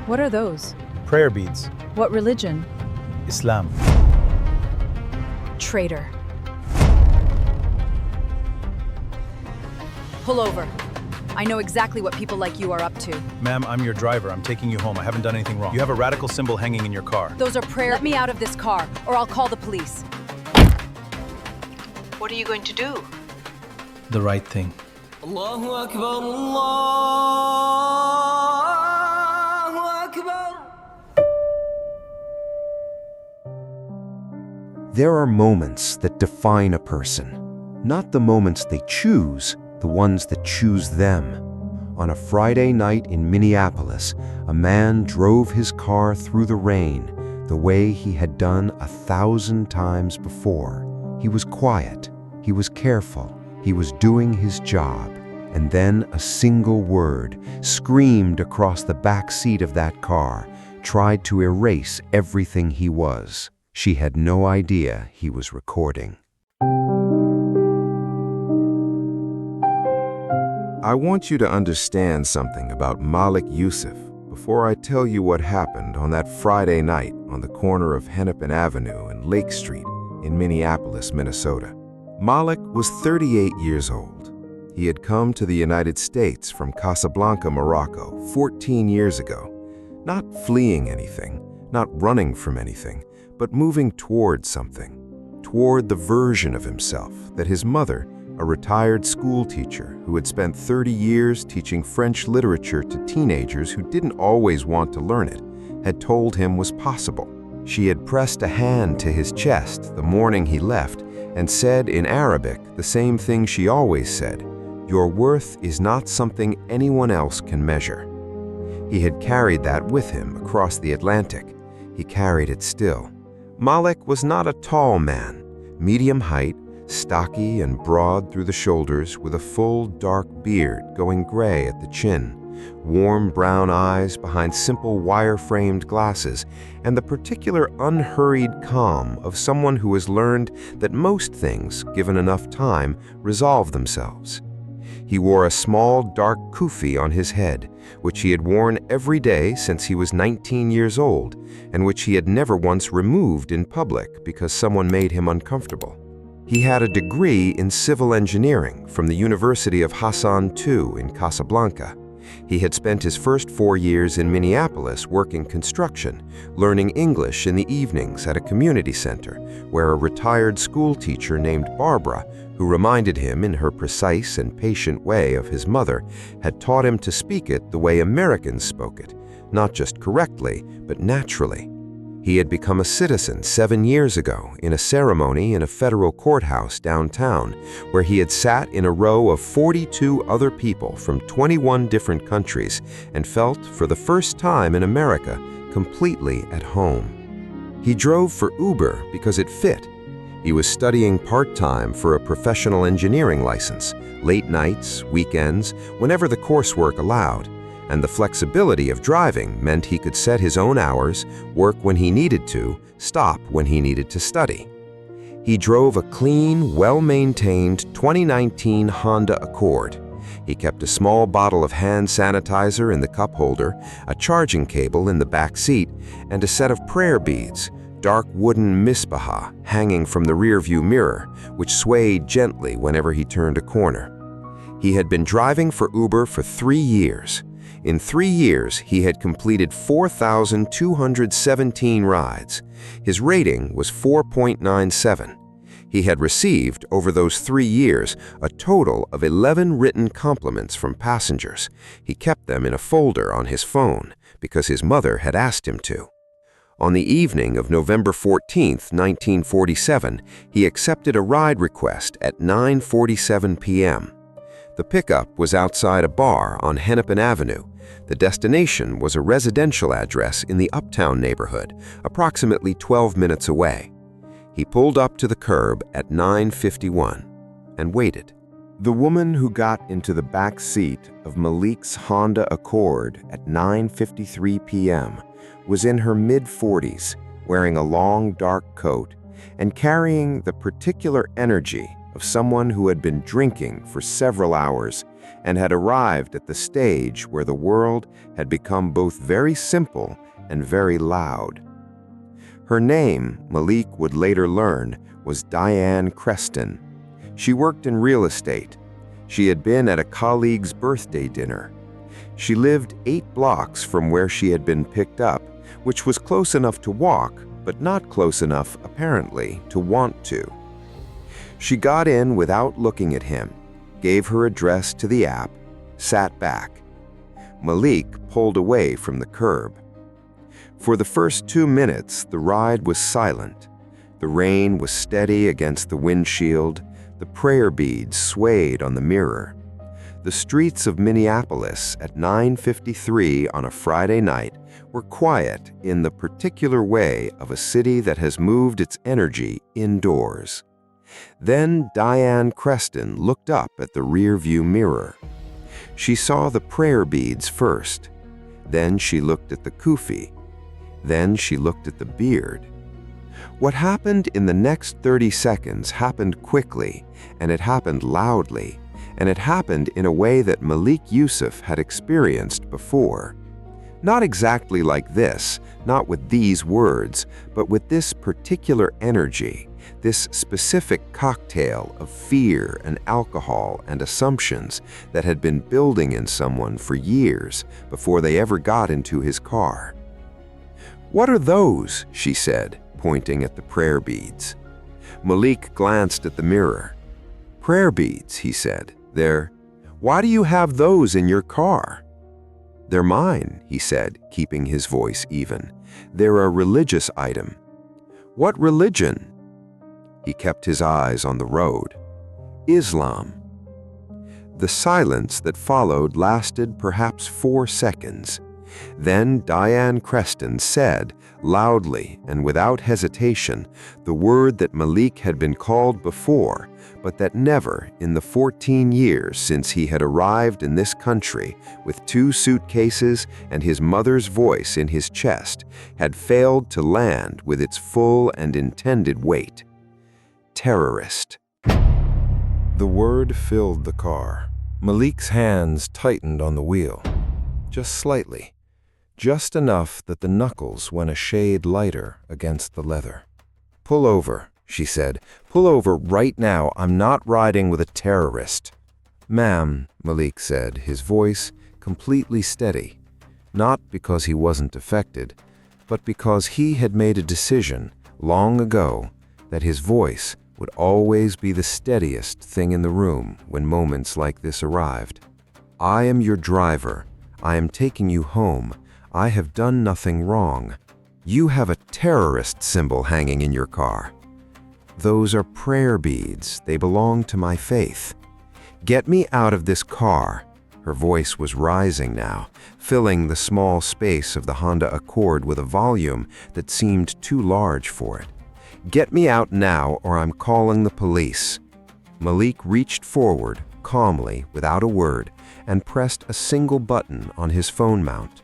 What are those? Prayer beads. What religion? Islam. Traitor. Pull over. I know exactly what people like you are up to. Ma'am, I'm your driver. I'm taking you home. I haven't done anything wrong. You have a radical symbol hanging in your car. Those are prayer. Let me out of this car, or I'll call the police. What are you going to do? The right thing. Allahu Akbar, Allahu Akbar. There are moments that define a person, not the moments they choose, the ones that choose them. On a Friday night in Minneapolis, a man drove his car through the rain the way he had done 1,000 times before. He was quiet, he was careful, he was doing his job, and then a single word screamed across the back seat of that car, tried to erase everything he was. She had no idea he was recording. I want you to understand something about Malik Youssef before I tell you what happened on that Friday night on the corner of Hennepin Avenue and Lake Street in Minneapolis, Minnesota. Malik was 38 years old. He had come to the United States from Casablanca, Morocco, 14 years ago, not fleeing anything, not running from anything, but moving toward something, toward the version of himself that his mother, a retired school teacher who had spent 30 years teaching French literature to teenagers who didn't always want to learn it, had told him was possible. She had pressed a hand to his chest the morning he left and said in Arabic the same thing she always said, "Your worth is not something anyone else can measure." He had carried that with him across the Atlantic. He carried it still. Malik was not a tall man, medium height, stocky and broad through the shoulders, with a full, dark beard going gray at the chin, warm brown eyes behind simple wire-framed glasses, and the particular unhurried calm of someone who has learned that most things, given enough time, resolve themselves. He wore a small, dark kufi on his head, which he had worn every day since he was 19 years old, and which he had never once removed in public because someone made him uncomfortable. He had a degree in civil engineering from the University of Hassan II in Casablanca. He had spent his first 4 years in Minneapolis working construction, learning English in the evenings at a community center, where a retired school teacher named Barbara, who reminded him in her precise and patient way of his mother, had taught him to speak it the way Americans spoke it, not just correctly, but naturally. He had become a citizen 7 years ago in a ceremony in a federal courthouse downtown, where he had sat in a row of 42 other people from 21 different countries and felt, for the first time in America, completely at home. He drove for Uber because it fit. He was studying part-time for a professional engineering license, late nights, weekends, whenever the coursework allowed. And the flexibility of driving meant he could set his own hours, work when he needed to, stop when he needed to study. He drove a clean, well-maintained 2019 Honda Accord. He kept a small bottle of hand sanitizer in the cup holder, a charging cable in the back seat, and a set of prayer beads, dark wooden misbah, hanging from the rearview mirror, which swayed gently whenever he turned a corner. He had been driving for Uber for 3 years. In 3 years, he had completed 4,217 rides. His rating was 4.97. He had received, over those 3 years, a total of 11 written compliments from passengers. He kept them in a folder on his phone because his mother had asked him to. On the evening of November 14, 1947, he accepted a ride request at 9:47 p.m. The pickup was outside a bar on Hennepin Avenue. The destination was a residential address in the Uptown neighborhood, approximately 12 minutes away. He pulled up to the curb at 9:51 and waited. The woman who got into the back seat of Malik's Honda Accord at 9:53 p.m. was in her mid-40s, wearing a long dark coat and carrying the particular energy of someone who had been drinking for several hours and had arrived at the stage where the world had become both very simple and very loud. Her name, Malik would later learn, was Diane Creston. She worked in real estate. She had been at a colleague's birthday dinner. She lived 8 blocks from where she had been picked up, which was close enough to walk, but not close enough, apparently, to want to. She got in without looking at him, gave her address to the app, sat back. Malik pulled away from the curb. For the first 2 minutes, the ride was silent. The rain was steady against the windshield. The prayer beads swayed on the mirror. The streets of Minneapolis at 9:53 on a Friday night were quiet in the particular way of a city that has moved its energy indoors. Then Diane Creston looked up at the rearview mirror. She saw the prayer beads first. Then she looked at the kufi. Then she looked at the beard. What happened in the next 30 seconds happened quickly, and it happened loudly, and it happened in a way that Malik Youssef had experienced before. Not exactly like this, not with these words, but with this particular energy, this specific cocktail of fear and alcohol and assumptions that had been building in someone for years before they ever got into his car. "What are those?" she said, pointing at the prayer beads. Malik glanced at the mirror. "Prayer beads," he said. Why do you have those in your car?" "They're mine," he said, keeping his voice even. "They're a religious item." "What religion?" He kept his eyes on the road. "Islam." The silence that followed lasted perhaps 4 seconds. Then Diane Creston said, loudly and without hesitation, the word that Malik had been called before, but that never, in the 14 years since he had arrived in this country with 2 suitcases and his mother's voice in his chest, had failed to land with its full and intended weight. Terrorist. The word filled the car. Malik's hands tightened on the wheel. Just slightly. Just enough that the knuckles went a shade lighter against the leather. "Pull over," she said. "Pull over right now. I'm not riding with a terrorist." "Ma'am," Malik said, his voice completely steady. Not because he wasn't affected, but because he had made a decision long ago that his voice would always be the steadiest thing in the room when moments like this arrived. "I am your driver. I am taking you home. I have done nothing wrong. You have a terrorist symbol hanging in your car. Those are prayer beads. They belong to my faith. Get me out of this car." Her voice was rising now, filling the small space of the Honda Accord with a volume that seemed too large for it. "Get me out now, or I'm calling the police." Malik reached forward, calmly, without a word, and pressed a single button on his phone mount.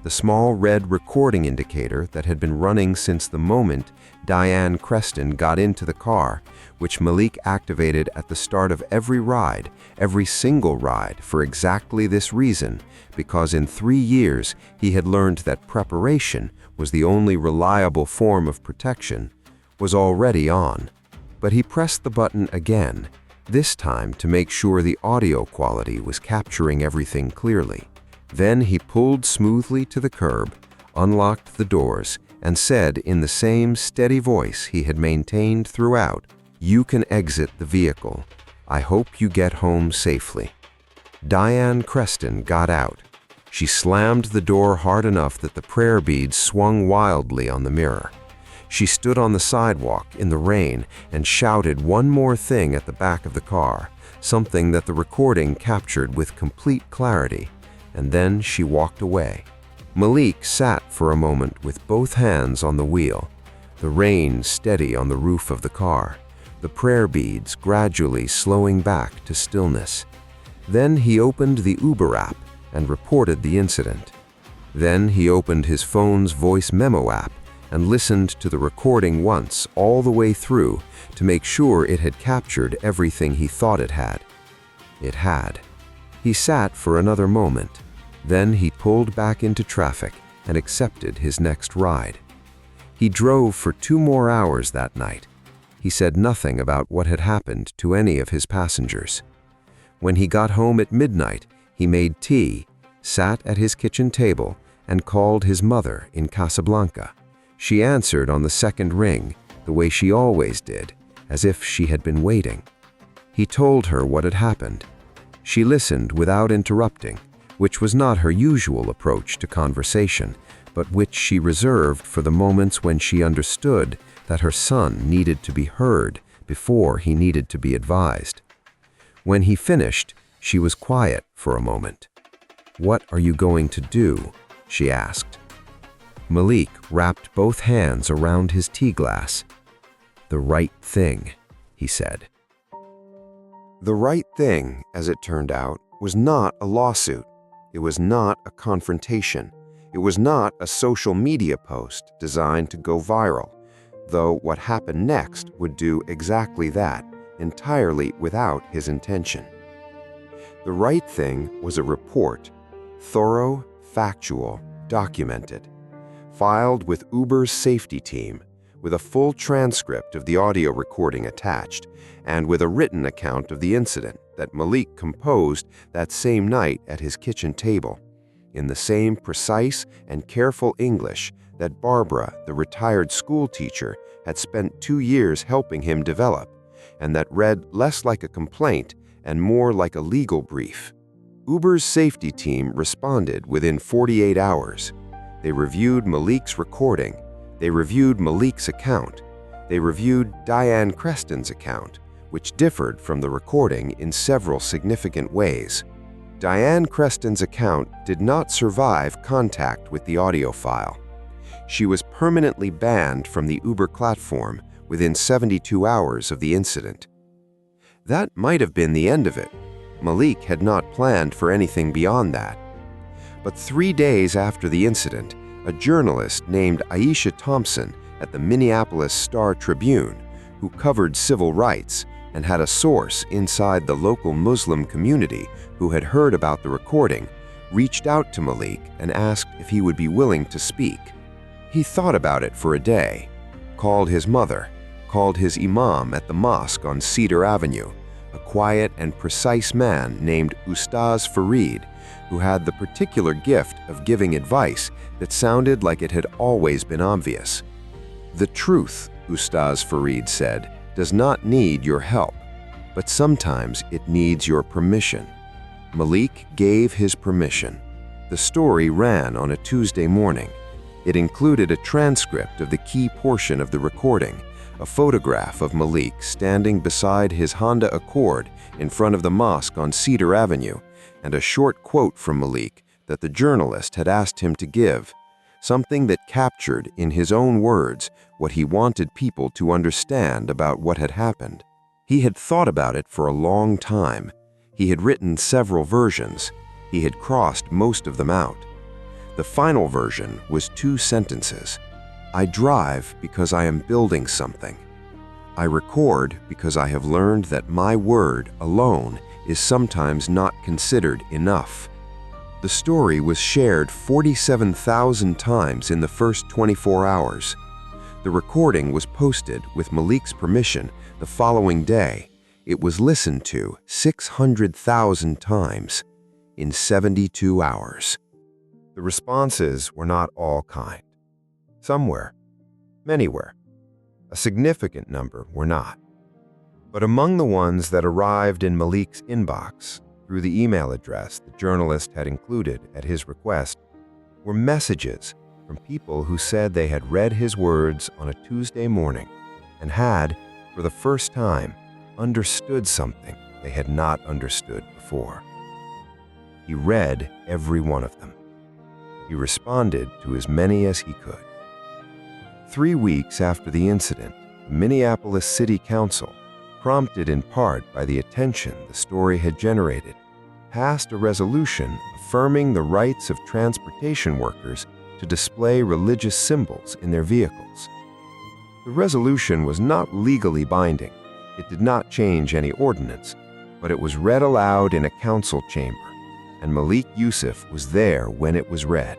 The small red recording indicator that had been running since the moment Diane Creston got into the car, which Malik activated at the start of every ride, every single ride, for exactly this reason, because in 3 years he had learned that preparation was the only reliable form of protection, was already on. But he pressed the button again, this time to make sure the audio quality was capturing everything clearly. Then he pulled smoothly to the curb, unlocked the doors, and said in the same steady voice he had maintained throughout, "You can exit the vehicle. I hope you get home safely." Diane Creston got out. She slammed the door hard enough that the prayer beads swung wildly on the mirror. She stood on the sidewalk in the rain and shouted one more thing at the back of the car, something that the recording captured with complete clarity, and then she walked away. Malik sat for a moment with both hands on the wheel, the rain steady on the roof of the car, the prayer beads gradually slowing back to stillness. Then he opened the Uber app and reported the incident. Then he opened his phone's voice memo app and listened to the recording once all the way through to make sure it had captured everything he thought it had. It had. He sat for another moment. Then he pulled back into traffic and accepted his next ride. He drove for 2 more hours that night. He said nothing about what had happened to any of his passengers. When he got home at midnight, he made tea, sat at his kitchen table, and called his mother in Casablanca. She answered on the second ring, the way she always did, as if she had been waiting. He told her what had happened. She listened without interrupting, which was not her usual approach to conversation, but which she reserved for the moments when she understood that her son needed to be heard before he needed to be advised. When he finished, she was quiet for a moment. "What are you going to do?" she asked. Malik wrapped both hands around his tea glass. "The right thing," he said. The right thing, as it turned out, was not a lawsuit. It was not a confrontation. It was not a social media post designed to go viral, though what happened next would do exactly that, entirely without his intention. The right thing was a report, thorough, factual, documented, filed with Uber's safety team, with a full transcript of the audio recording attached, and with a written account of the incident that Malik composed that same night at his kitchen table, in the same precise and careful English that Barbara, the retired school teacher, had spent 2 years helping him develop, and that read less like a complaint and more like a legal brief. Uber's safety team responded within 48 hours. They reviewed Malik's recording. They reviewed Malik's account. They reviewed Diane Creston's account, which differed from the recording in several significant ways. Diane Creston's account did not survive contact with the audio file. She was permanently banned from the Uber platform within 72 hours of the incident. That might have been the end of it. Malik had not planned for anything beyond that. But 3 days after the incident, a journalist named Aisha Thompson at the Minneapolis Star-Tribune, who covered civil rights and had a source inside the local Muslim community who had heard about the recording, reached out to Malik and asked if he would be willing to speak. He thought about it for a day, called his mother, called his imam at the mosque on Cedar Avenue, a quiet and precise man named Ustaz Farid, who had the particular gift of giving advice that sounded like it had always been obvious. "The truth," Ustaz Farid said, "does not need your help, but sometimes it needs your permission." Malik gave his permission. The story ran on a Tuesday morning. It included a transcript of the key portion of the recording, a photograph of Malik standing beside his Honda Accord in front of the mosque on Cedar Avenue, and a short quote from Malik that the journalist had asked him to give, something that captured, in his own words, what he wanted people to understand about what had happened. He had thought about it for a long time. He had written several versions. He had crossed most of them out. The final version was 2 sentences. "I drive because I am building something. I record because I have learned that my word alone is sometimes not considered enough." The story was shared 47,000 times in the first 24 hours. The recording was posted with Malik's permission the following day. It was listened to 600,000 times in 72 hours. The responses were not all kind. Some were. Many were. A significant number were not. But among the ones that arrived in Malik's inbox through the email address the journalist had included at his request were messages from people who said they had read his words on a Tuesday morning and had, for the first time, understood something they had not understood before. He read every one of them. He responded to as many as he could. 3 weeks after the incident, the Minneapolis City Council, prompted in part by the attention the story had generated, passed a resolution affirming the rights of transportation workers to display religious symbols in their vehicles. The resolution was not legally binding. It did not change any ordinance, but it was read aloud in a council chamber and Malik Youssef was there when it was read,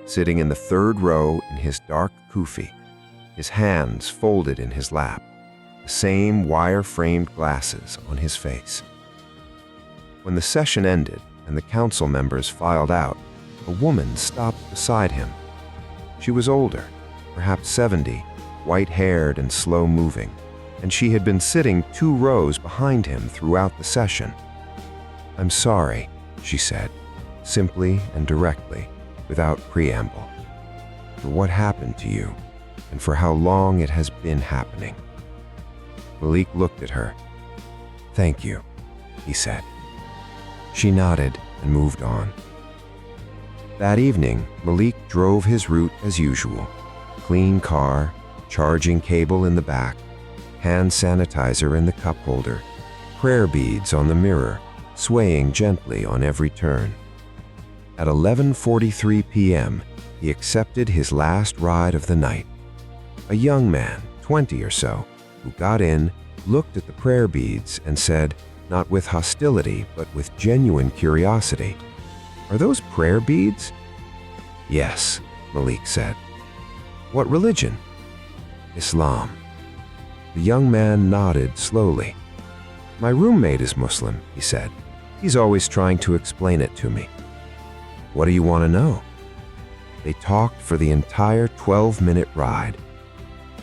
sitting in the third row in his dark kufi, his hands folded in his lap, the same wire-framed glasses on his face. When the session ended and the council members filed out, a woman stopped beside him. She was older, perhaps 70, white-haired and slow-moving, and she had been sitting 2 rows behind him throughout the session. "I'm sorry," she said, simply and directly, without preamble, "for what happened to you and for how long it has been happening." Malik looked at her. "Thank you," he said. She nodded and moved on. That evening, Malik drove his route as usual. Clean car, charging cable in the back, hand sanitizer in the cup holder, prayer beads on the mirror, swaying gently on every turn. At 11:43 p.m., he accepted his last ride of the night. A young man, 20 or so, who got in, looked at the prayer beads and said, not with hostility, but with genuine curiosity, "Are those prayer beads?" "Yes," Malik said. "What religion?" "Islam." The young man nodded slowly. "My roommate is Muslim," he said. "He's always trying to explain it to me." "What do you want to know?" They talked for the entire 12-minute ride.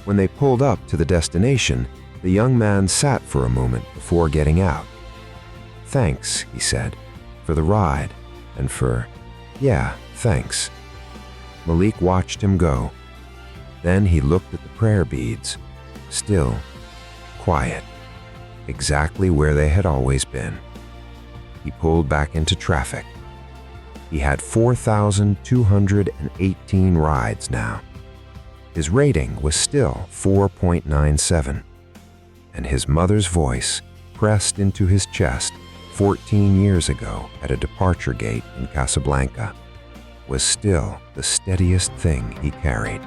When they pulled up to the destination, the young man sat for a moment before getting out. "Thanks," he said, "for the ride, and for, yeah, thanks." Malik watched him go. Then he looked at the prayer beads, still, quiet, exactly where they had always been. He pulled back into traffic. He had 4,218 rides now. His rating was still 4.97, and his mother's voice, pressed into his chest 14 years ago at a departure gate in Casablanca, was still the steadiest thing he carried.